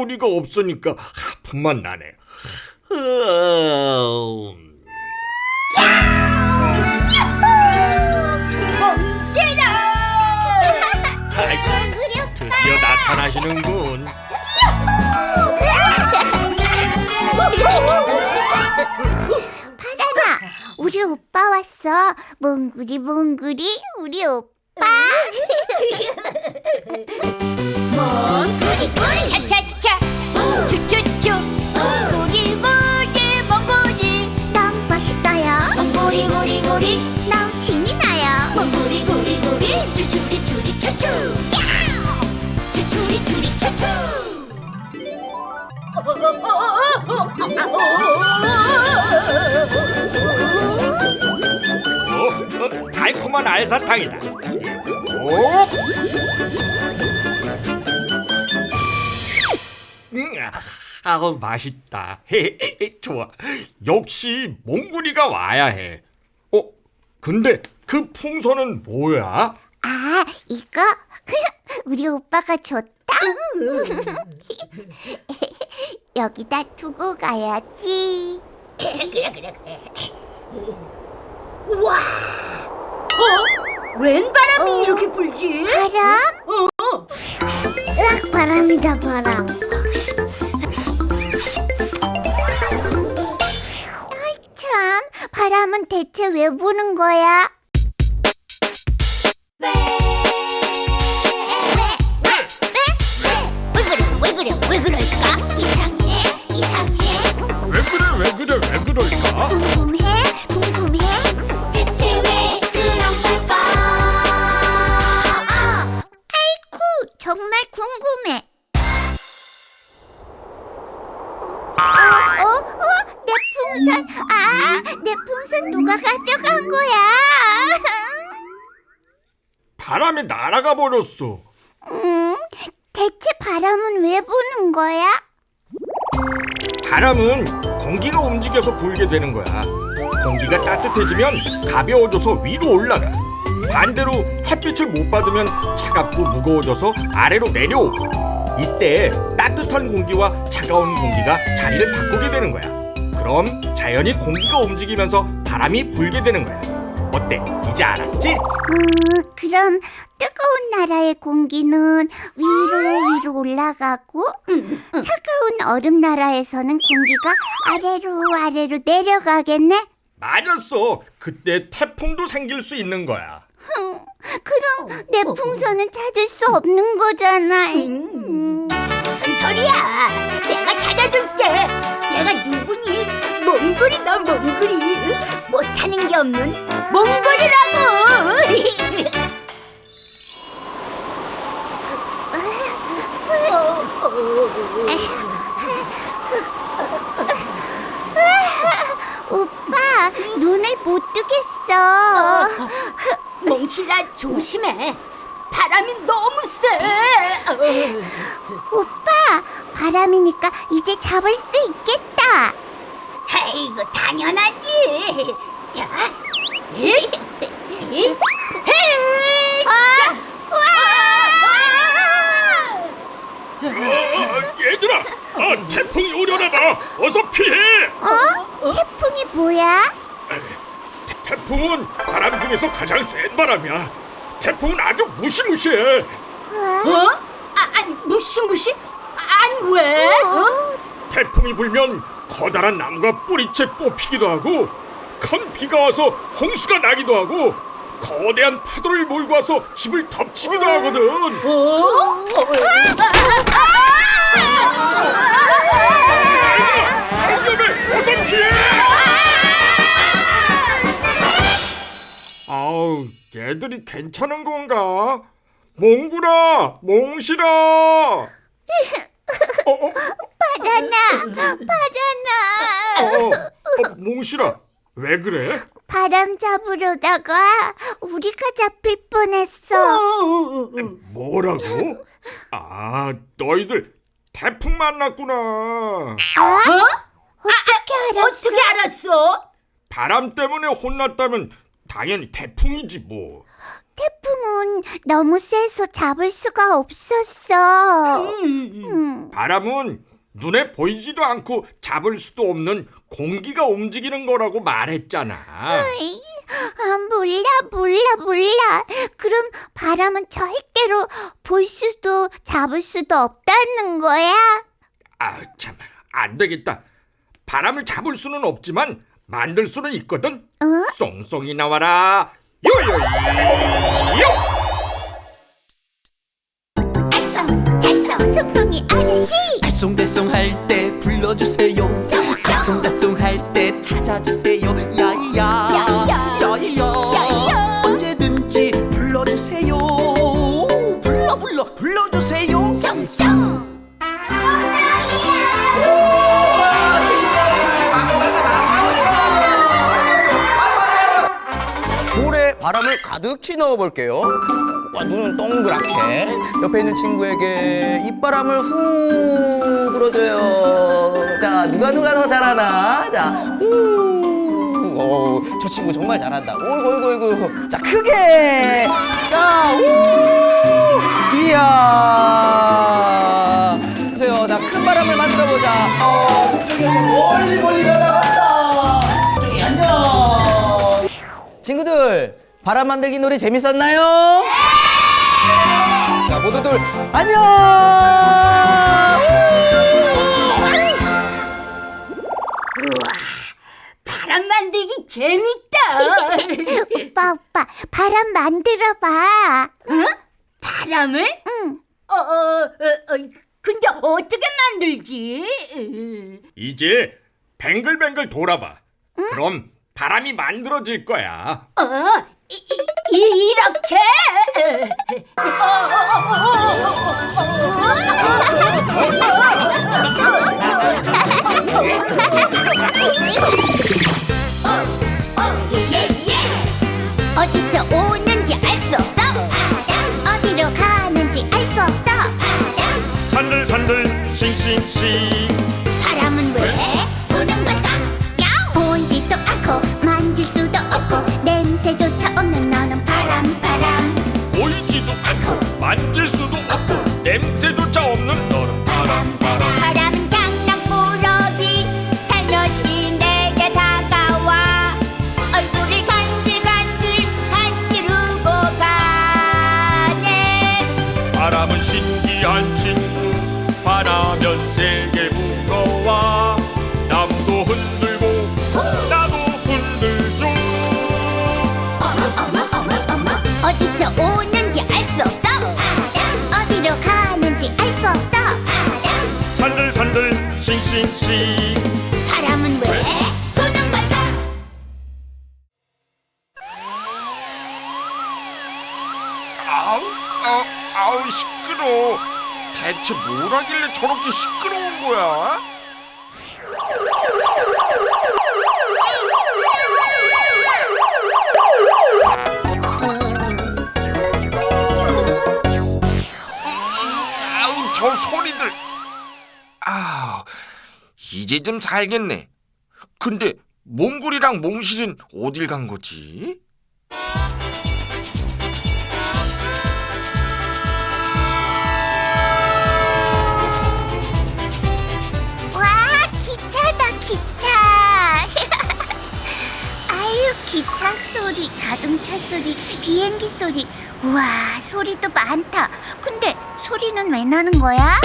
몽구리가 없으니까 하품만 나네. 몽실아! 드디어 나타나시는군. 바람아, 우리 오빠 왔어. 몽구리 몽구리 우리 오빠. 몽구리 꼬리 차차차 추추추 꼬리 꼬리 몽구리 너무 멋있어요. 몽구리 고리 고리 너무 신이 나요. 몽구리 고리 고리 추추리 추리 추추 추추리 추리 추추 달콤한 알사탕이다. 아우 맛있다. 좋아. 역시 몽구리가 와야 해. 근데 그 풍선은 뭐야? 아, 이거 우리 오빠가 줬다. 여기다 두고 가야지. 그래 우와 웬 바람이 이렇게 불지? 바람? 으악, 바람이다 바람. 아이 참, 바람은 대체 왜 부는 거야? 왜 그럴까? 이상해. 왜 그럴까? 궁금해. 대체 왜 그런 걸까? 아이쿠, 정말 궁금해. 내 풍선. 내 풍선 누가 가져간 거야? 바람이 날아가 버렸어. 대체 바람은 왜 부는 거야? 바람은 공기가 움직여서 불게 되는 거야. 공기가 따뜻해지면 가벼워져서 위로 올라가. 반대로 햇빛을 못 받으면 차갑고 무거워져서 아래로 내려오고. 이때 따뜻한 공기와 차가운 공기가 자리를 바꾸게 되는 거야. 그럼 자연히 공기가 움직이면서 바람이 불게 되는 거야. 어때? 이제 알았지? 그럼 뜨거운 나라의 공기는 위로 올라가고 차가운 얼음 나라에서는 공기가 아래로 내려가겠네? 맞았어. 그때 태풍도 생길 수 있는 거야. 그럼 내 풍선은 찾을 수 없는 거잖아. 무슨 소리야? 내가 찾아줄게. 내가 누구니? 몽골이다 몽골이. 못하는 게 없는 몽골이라고. 오빠, 눈을 못 뜨겠어. 몽실아 조심해. 바람이 너무 세. 오빠, 바람이니까 이제 잡을 수 있겠다. 이거 당연하지. 자, 잇, 잇, 헤이. 자, 얘들아, 태풍이 오려나 봐. 어서 피해. 태풍이 뭐야? 태풍은 바람 중에서 가장 센 바람이야. 태풍은 아주 무시무시해. 아니 무시? 아니 왜? 태풍이 불면 커다란 나무가 뿌리채 뽑히기도 하고, 큰 비가 와서 홍수가 나기도 하고, 거대한 파도를 몰고 와서 집을 덮치기도 하거든. 위험해! 어서 피해! 아우, 얘들이 괜찮은 건가? 몽구라, 몽실아. 바라나. 몽실아, 왜 그래? 바람 잡으려다가 우리가 잡힐 뻔했어. 뭐라고? 너희들 태풍 만났구나. 어떻게 알았어? 어떻게 알았어? 바람 때문에 혼났다면 당연히 태풍이지 뭐. 태풍은 바람은 너무 세서 잡을 수가 없었어. 바람은 눈에 보이지도 않고 잡을 수도 없는 공기가 움직이는 거라고 말했잖아. 으이, 몰라. 그럼 바람은 절대로 볼 수도 잡을 수도 없다는 거야? 아, 참, 안 되겠다. 바람을 잡을 수는 없지만 만들 수는 있거든. 쏭쏭이 나와라. 요요요. 알쏭달쏭 송송이 아저씨. 알쏭달쏭 할 때 불러주세요. 알쏭달쏭 할 때 찾아주세요. 야이야 야이야 언제든지 불러주세요. 불러주세요. 송송. 볼에 바람을 가득히 넣어볼게요. 눈은 동그랗게. 옆에 있는 친구에게 입바람을 후 불어줘요. 자, 누가 더 잘하나? 자, 후. 저 친구 정말 잘한다. 어이구. 자, 크게. 자, 우. 이야. 보세요. 자, 큰 바람을 만들어보자. 저쪽에 저 멀리 날아간다. 저기 앉아. 친구들, 바람 만들기 놀이 재밌었나요? 자, 모두들 안녕! 우와, 바람 만들기 재밌다. 오빠, 바람 만들어봐. 응? 바람을? 응. 근데 어떻게 만들지? 이제 뱅글뱅글 돌아봐. 그럼 바람이 만들어질 거야. 이렇게? 어디서 오는지 알 수 없어. 어디로 가는지 알 수 없어. 산들산들 싱싱싱. 바람은 왜 부는 걸까? 보이지도 않고 만질 수도 없고 냄새조차 없는 너는 바람. 보이지도 않고 만질 수도 없고 냄새조차 없는 너는 바람. 바람은 장난꾸러기 살며시 내게 다가와 얼굴이 간질간지르고 가네. 바람은 신기한 친구. 바라면 세게 불어와. 나무도 흔들고 나도 흔들죠. 어디서 오는지 알 수 없어. 어디로 가는지 알 수 없어. 산들산들 싱싱싱. 바람은 왜 부는 걸까? 아우 시끄러워. 대체 뭘 하길래 저렇게 시끄러운 거야? 아우 저 소리들. 이제 좀 살겠네. 근데 몽골이랑 몽실은 어딜 간 거지? 와, 기차. 아유, 기차 소리, 자동차 소리, 비행기 소리. 우와, 소리도 많다. 근데 소리는 왜 나는 거야?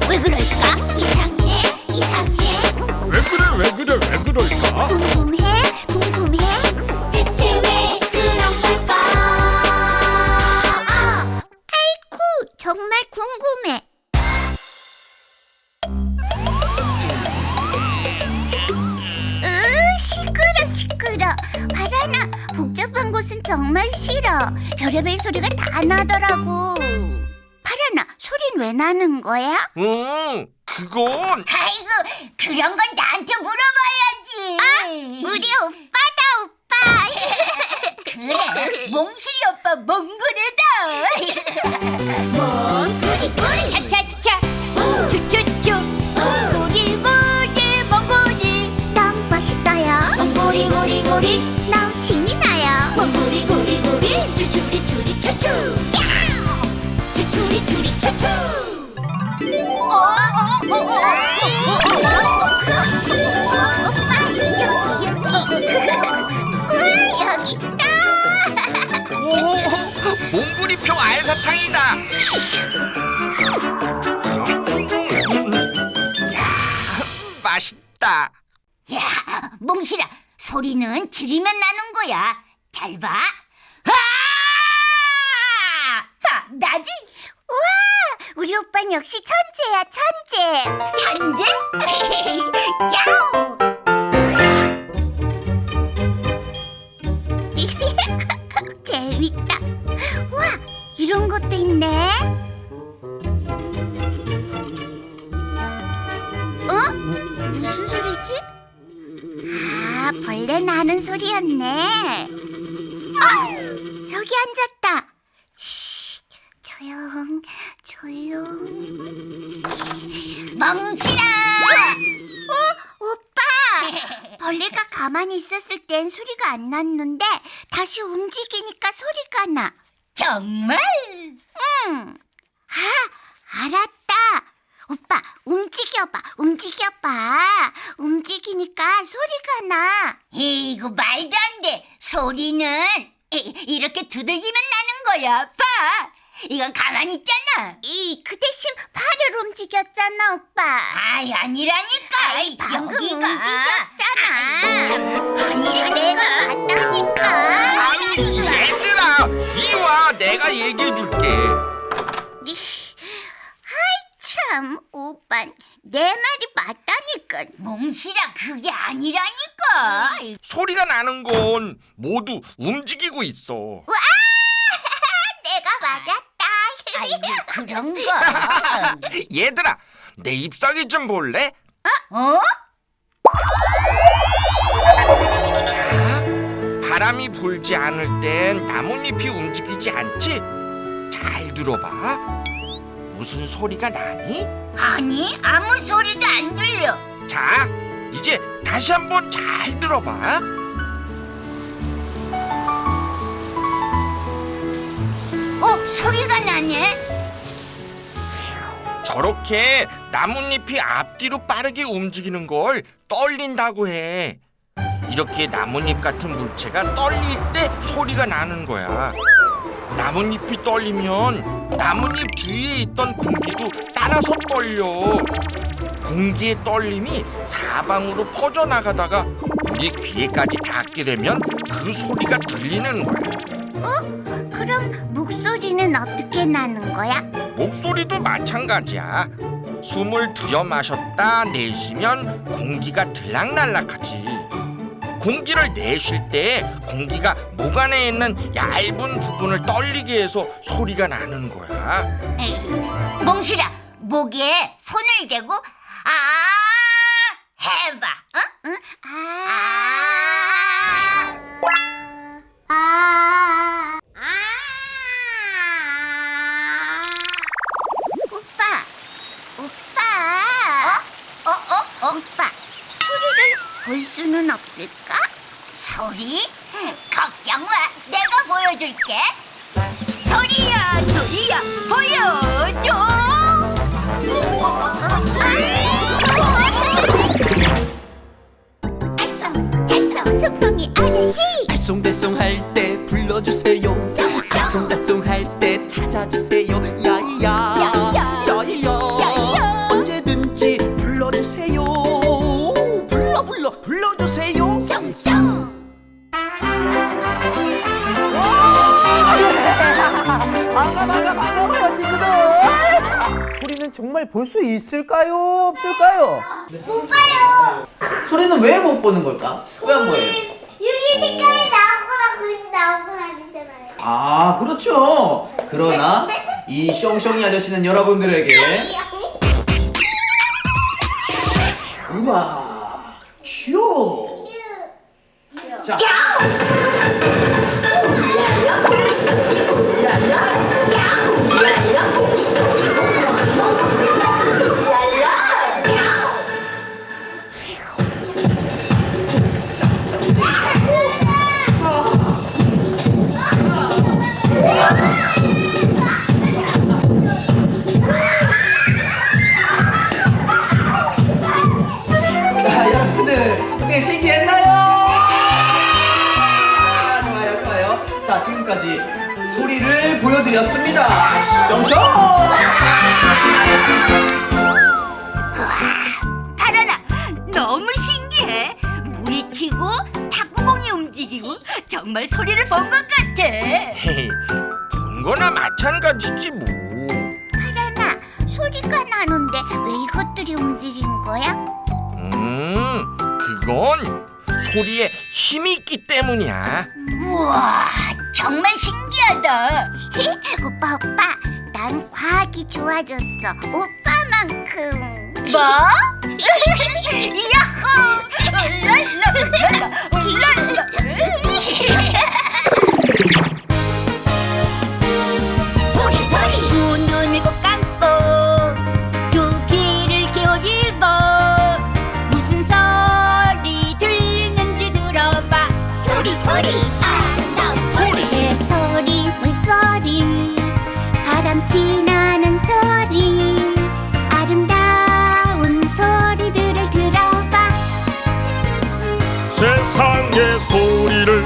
왜 그럴까? 이상해. 왜 그럴까? 궁금해. 대체 왜 그런 걸까? 아이쿠, 정말 궁금해. 시끄러. 바라나, 복잡한 곳은 정말 싫어. 별의별 소리가 다 나더라고. 바라나, 소린 왜 나는 거야? 그건 아이고, 그런 건 나한테 물어봐야지. 우리 오빠. 그래, 몽실이 오빠 몽골이다. 몽골이 차차차 추추추 우리 몽골이 너무 멋있어요. 추추 추추리 추리 추추 여기 있다. 오, 몽구리표 알사탕이다. 야, 맛있다. 야, 몽실아, 소리는 지르면 나는 거야. 잘 봐. 나지? 우와, 우리 오빠는 역시 천재야, 천재. 천재? 야우! 재밌다. 우와, 이런 것도 있네. 무슨 소리지? 아, 벌레 나는 소리였네. 저기 앉았다. 쉿, 조용, 조용. 몽실아! 오빠! 벌레가 가만히 있었을 땐 소리가 안 났는데 다시 움직이니까 소리가 나. 정말? 알았다. 오빠, 움직여봐, 움직여봐. 움직이니까 소리가 나. 이거 말도 안 돼. 소리는 이렇게 두들기면 나는 거야. 봐. 이건 가만히 있잖아. 그 대신 팔을 움직였잖아, 오빠. 아이, 아니라니까. 아이, 방금 여기가. 움직였잖아. 아니라니까. 내가 맞다니까. 아유, 얘들아, 이리 와. 내가 얘기해줄게. 참, 오빤 내 말이 맞다니까. 몽실아, 그게 아니라니까. 소리가 나는 건 모두 움직이고 있어. 내가 맞았다. 아이고, 그런 거. 얘들아, 내 잎사귀 좀 볼래? 어? 자, 바람이 불지 않을 땐 나뭇잎이 움직이지 않지? 잘 들어봐. 무슨 소리가 나니? 아니, 아무 소리도 안 들려. 자, 이제 다시 한번 잘 들어봐. 소리가 나네. 저렇게 나뭇잎이 앞뒤로 빠르게 움직이는 걸 떨린다고 해. 이렇게 나뭇잎 같은 물체가 떨릴 때 소리가 나는 거야. 나뭇잎이 떨리면 나뭇잎 주위에 있던 공기도 따라서 떨려. 공기의 떨림이 사방으로 퍼져나가다가 우리 귀에까지 닿게 되면 그 소리가 들리는 거야. 그럼 목소리는 어떻게 나는 거야? 목소리도 마찬가지야. 숨을 들여 마셨다 내쉬면 공기가 들락날락하지. 공기를 내쉴 때 공기가 목 안에 있는 얇은 부분을 떨리게 해서 소리가 나는 거야. 몽실아, 목에 손을 대고 해봐. 응? 오빠, 소리를 볼 수는 없을까? 소리? 걱정 마, 내가 보여줄게. 소리야, 소리야, 보여줘. 달성, 송송이 아저씨. 알쏭달쏭 할 때 불러주세요. 알쏭달쏭 할 때 찾아주세요. 야이야 야이야 언제든지 불러주세요. 불러주세요. 송송. 반가워요, 친구들. 소리는 정말 볼 수 있을까요? 없을까요? 못 봐요. 소리는 왜 못 보는 걸까? 왜 안 보여요? 여기 색깔이 나오거나 그림이 나오거나 아니잖아요. 아, 그렇죠. 그러나 이 숑숑이 아저씨는 여러분들에게 음악 큐. 자. 보여드렸습니다. 점점. 파라나, 너무 신기해. 물이 튀고 탁구공이 움직이고 정말 소리를 본 것 같아. 헤헤, 본 거나 마찬가지지 뭐. 파라나, 소리가 나는데 왜 이것들이 움직인 거야? 그건 소리에 힘이 있기 때문이야. 우와, 정말 신기하다. 오빠, 난 과학이 좋아졌어. 오빠만큼. 뭐? 야호! 랄랄랄랄라, 랄라. 소리 두 눈을 꼭 감고 두 귀를 기울이고 무슨 소리 들리는지 들어봐. 소리 아름다운 소리. 새소리, 물소리, 바람치 나는 소리, 아름다운 소리들을 들어봐. 세상의 소리를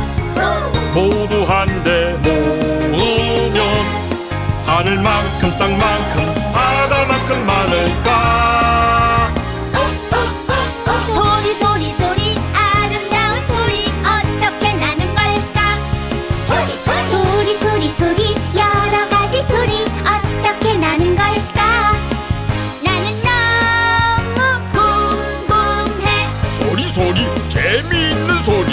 모두 한데 모으면 하늘만큼 땅만큼 바다만큼 많을까. 소리 아름다운 소리 어떻게 나는 걸까? 소리, 여러 가지 소리 어떻게 나는 걸까? 나는 너무 궁금해. 소리 재미있는 소리